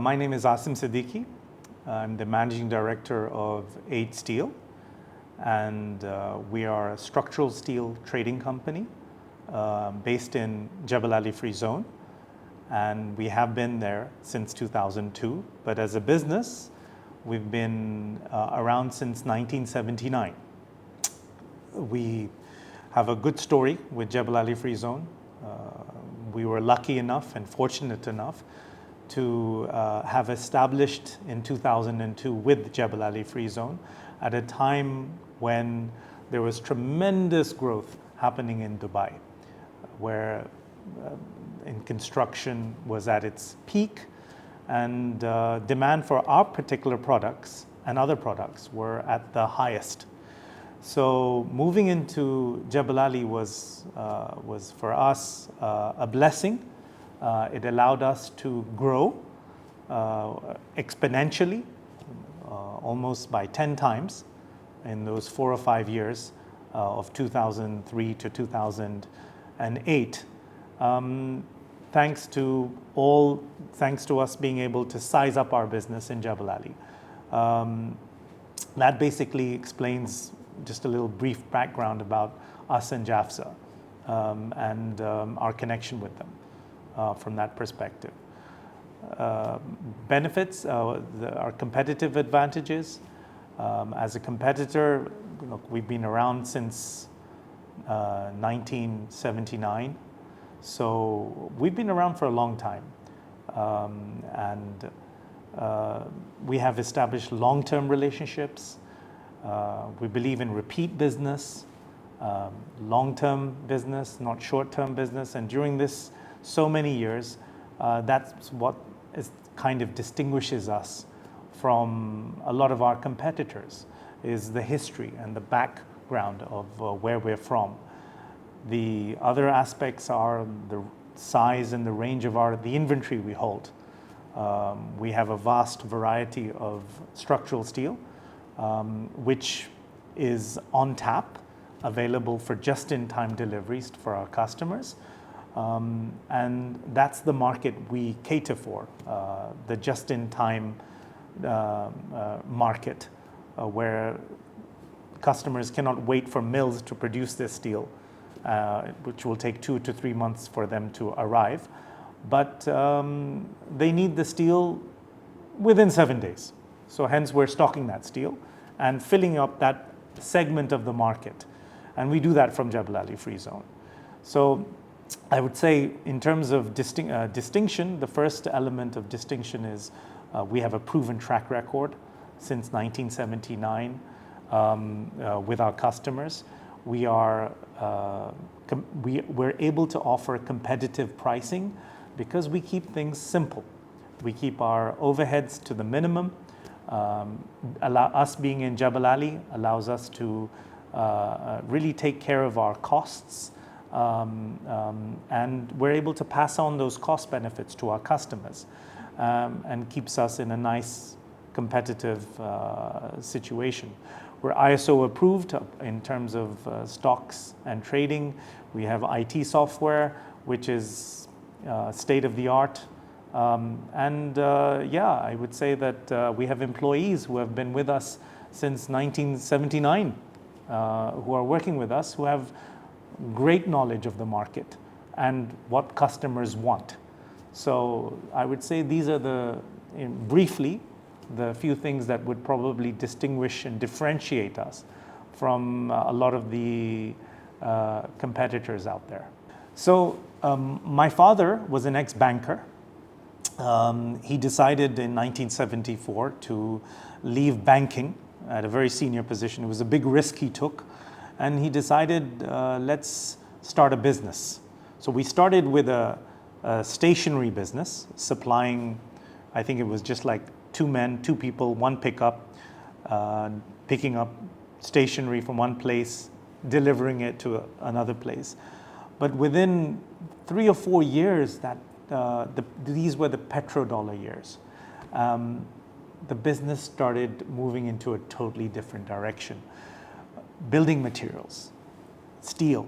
My name is Asim Siddiqui. I'm the managing director of Steel, and we are a structural steel trading company based in Jebel Ali Free Zone, and we have been there since 2002. But as a business, we've been around since 1979. We have a good story with Jebel Ali Free Zone. We were lucky enough and fortunate enough to have established in 2002 with Jebel Ali Free Zone at a time when there was tremendous growth happening in Dubai, where in construction was at its peak, and demand for our particular products and other products were at the highest. So moving into Jebel Ali was for us a blessing. It allowed us to grow exponentially, almost by 10 times in those 4 or 5 years of 2003 to 2008. Thanks to us being able to size up our business in Jebel Ali. That basically explains just a little brief background about us and Jafza and our connection with them from that perspective. Benefits, our competitive advantages. As a competitor, we've been around since 1979. So we've been around for a long time, and we have established long-term relationships. We believe in repeat business, long-term business, not short-term business. And during this so many years, that's what kind of distinguishes us from a lot of our competitors, is the history and the background of where we're from. The other aspects are the size and the range of the inventory we hold. We have a vast variety of structural steel, which is on tap, available for just-in-time deliveries for our customers. And that's the market we cater for, the just-in-time market, where customers cannot wait for mills to produce this steel, which will take 2 to 3 months for them to arrive. But they need the steel within 7 days. So hence we're stocking that steel and filling up that segment of the market. And we do that from Jebel Ali Free Zone. So I would say in terms of distinction, the first element of distinction is we have a proven track record since 1979 with our customers. We're able to offer competitive pricing because we keep things simple. We keep our overheads to the minimum. Us being in Jebel Ali allows us to really take care of our costs, and we're able to pass on those cost benefits to our customers, and keeps us in a nice competitive situation. We're ISO approved in terms of stocks and trading. We have IT software, which is state of the art. I would say that we have employees who have been with us since 1979, who are working with us, who have great knowledge of the market and what customers want. So I would say these are briefly, the few things that would probably distinguish and differentiate us from a lot of the competitors out there. So my father was an ex-banker. He decided in 1974 to leave banking at a very senior position. It was a big risk he took, and he decided, let's start a business. So we started with a stationery business, supplying, I think it was just like 2 people, 1 pickup, picking up stationery from one place, delivering it to another place. But within 3 or 4 years, these were the petrodollar years. The business started moving into a totally different direction. Building materials, steel,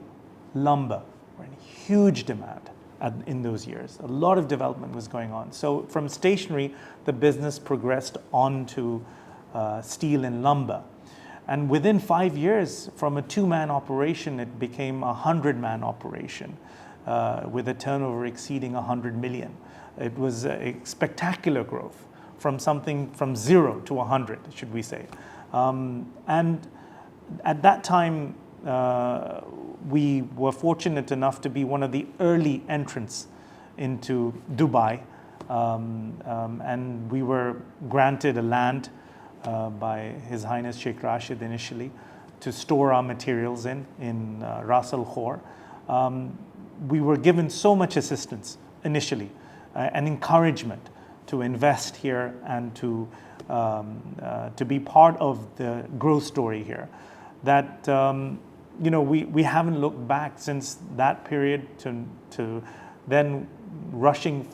lumber were in huge demand. in those years. A lot of development was going on. So from stationery, the business progressed on to steel and lumber. And within 5 years, from a 2-man operation, it became a 100-man operation with a turnover exceeding 100 million. It was a spectacular growth from something from 0 to 100, should we say. And at that time, we were fortunate enough to be one of the early entrants into Dubai. And we were granted a land by His Highness Sheikh Rashid initially to store our materials in Ras Al Khor. We were given so much assistance initially and encouragement to invest here and to be part of the growth story here, that we haven't looked back since that period to then rushing,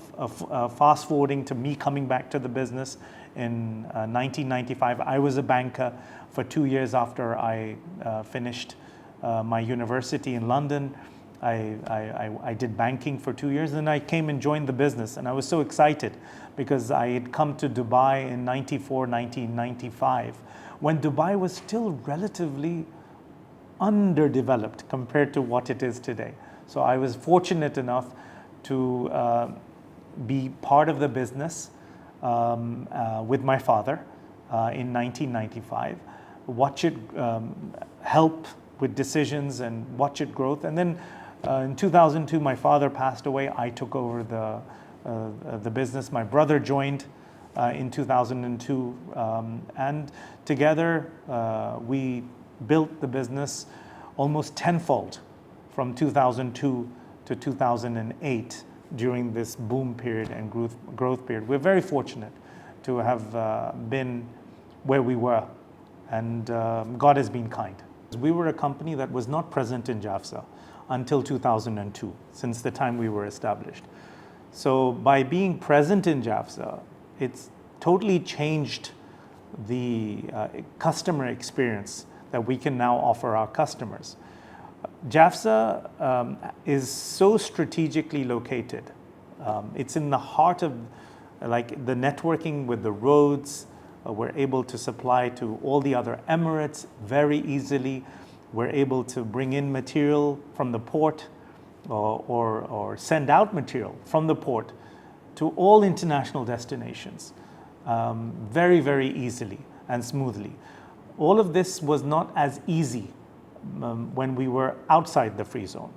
fast forwarding to me coming back to the business in 1995. I was a banker for 2 years after I finished my university in London. I did banking for 2 years, and I came and joined the business, and I was so excited because I had come to Dubai in 1995, when Dubai was still relatively underdeveloped compared to what it is today. So I was fortunate enough to be part of the business with my father in 1995, watch it help with decisions and watch it growth. And then in 2002, my father passed away. I took over the business. My brother joined in 2002, and together we built the business almost tenfold from 2002 to 2008 during this boom period and growth period. We're very fortunate to have been where we were, and God has been kind. We were a company that was not present in Jafza until 2002, since the time we were established. So by being present in Jafza, it's totally changed the customer experience that we can now offer our customers. Jafza is so strategically located. It's in the heart of the networking with the roads. We're able to supply to all the other emirates very easily. We're able to bring in material from the port or send out material from the port to all international destinations very, very easily and smoothly. All of this was not as easy when we were outside the free zone.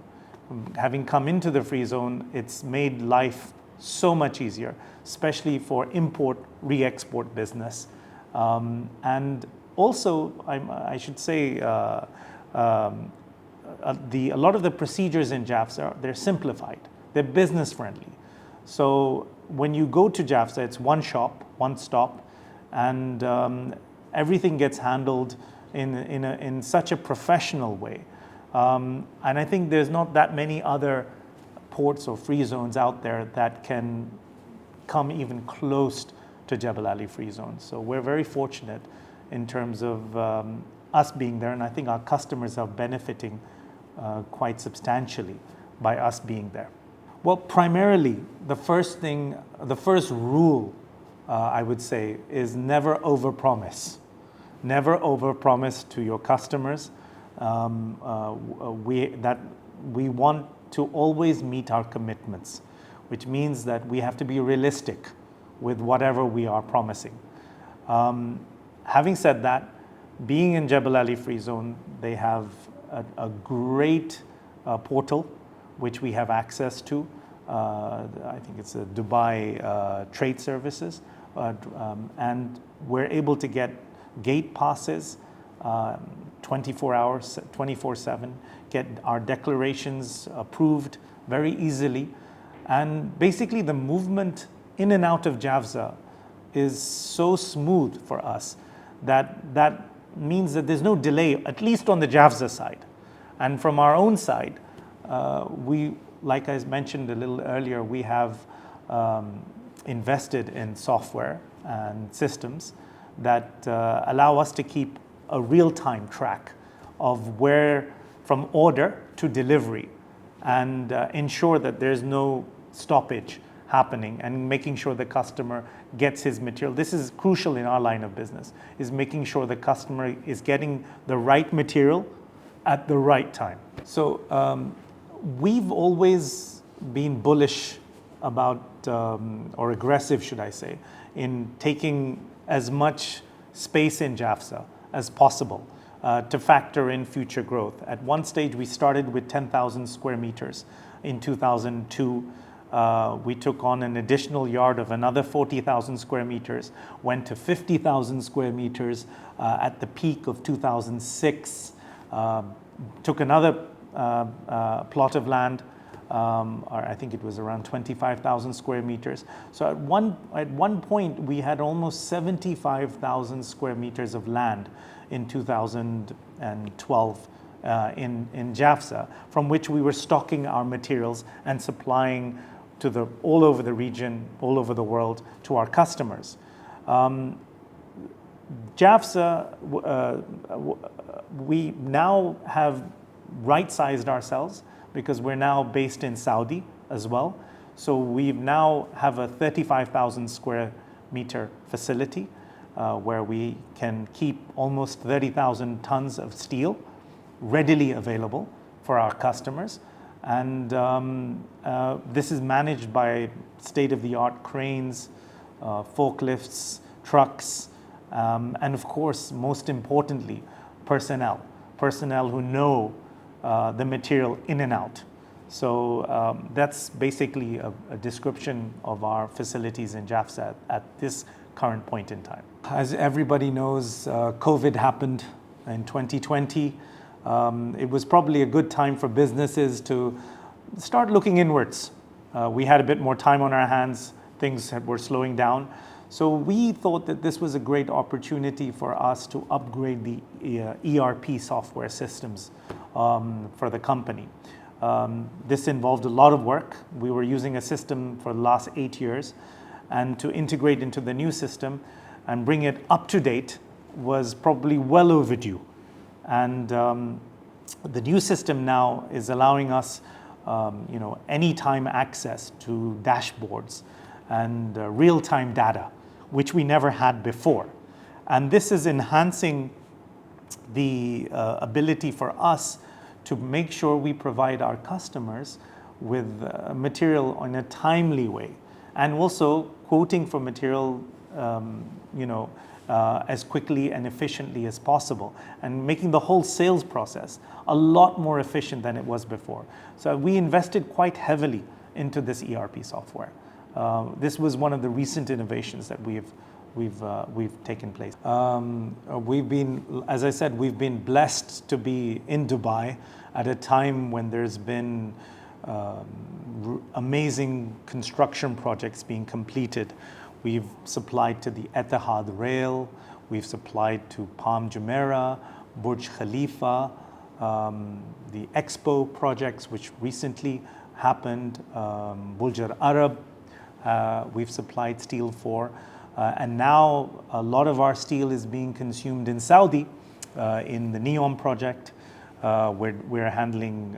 Having come into the free zone, it's made life so much easier, especially for import, re-export business. And also, I should say, a lot of the procedures in Jafza, they're simplified. They're business friendly. So when you go to Jafza, it's one shop, one stop, and everything gets handled in such a professional way. And I think there's not that many other ports or free zones out there that can come even close to Jebel Ali free zone. So we're very fortunate in terms of us being there, and I think our customers are benefiting quite substantially by us being there. Well, primarily, the first rule I would say is never overpromise. Never overpromise to your customers. We want to always meet our commitments, which means that we have to be realistic with whatever we are promising. Having said that, being in Jebel Ali Free Zone, they have a great portal which we have access to. I think it's a Dubai Trade Services, and we're able to get gate passes 24 hours, 24/7, get our declarations approved very easily. And basically the movement in and out of Jafza is so smooth for us that means that there's no delay, at least on the Jafza side. And from our own side, we, like I mentioned a little earlier, we have invested in software and systems that allow us to keep a real-time track of where, from order to delivery. and ensure that there's no stoppage happening, and making sure the customer gets his material. This is crucial in our line of business, is making sure the customer is getting the right material at the right time. So we've always been bullish about, or aggressive, should I say, in taking as much space in Jafza as possible to factor in future growth. At one stage, we started with 10,000 square meters. In 2002, we took on an additional yard of another 40,000 square meters, went to 50,000 square meters at the peak of 2006, took another plot of land, or I think it was around 25,000 square meters. So at one point, we had almost 75,000 square meters of land in 2012 in Jafza, from which we were stocking our materials and supplying to all over the region, all over the world, to our customers. Jafza, we now have right-sized ourselves because we're now based in Saudi as well. So we now have a 35,000 square meter facility where we can keep almost 30,000 tons of steel readily available for our customers. And this is managed by state-of-the-art cranes, forklifts, trucks, and of course, most importantly, personnel who know the material in and out. So that's basically a description of our facilities in Jafza at this current point in time. As everybody knows, COVID happened in 2020. It was probably a good time for businesses to start looking inwards. We had a bit more time on our hands. Things were slowing down. So we thought that this was a great opportunity for us to upgrade the ERP software systems for the company. This involved a lot of work. We were using a system for the last 8 years, and to integrate into the new system and bring it up to date was probably well overdue. And the new system now is allowing us anytime access to dashboards and real-time data, which we never had before. And this is enhancing the ability for us to make sure we provide our customers with material in a timely way, and also quoting for material as quickly and efficiently as possible, and making the whole sales process a lot more efficient than it was before. So we invested quite heavily into this ERP software. This was one of the recent innovations that we've taken place. We've been, as I said, we've been blessed to be in Dubai at a time when there's been amazing construction projects being completed. We've supplied to the Etihad Rail, we've supplied to Palm Jumeirah, Burj Khalifa, the Expo projects which recently happened, Burj Al Arab, we've supplied steel for. And now a lot of our steel is being consumed in Saudi, in the NEOM project. We're handling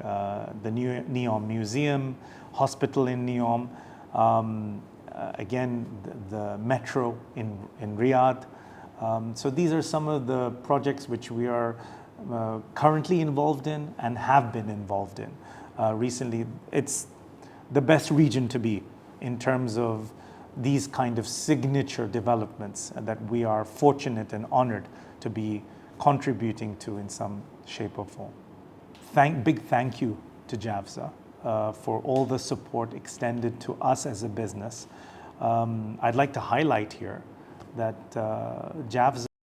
the new NEOM Museum, hospital in NEOM, again, the metro in Riyadh. So these are some of the projects which we are currently involved in and have been involved in. Recently, it's the best region to be in terms of these kind of signature developments that we are fortunate and honored to be contributing to in some shape or form. Big thank you to Jafza for all the support extended to us as a business. I'd like to highlight here that Jafza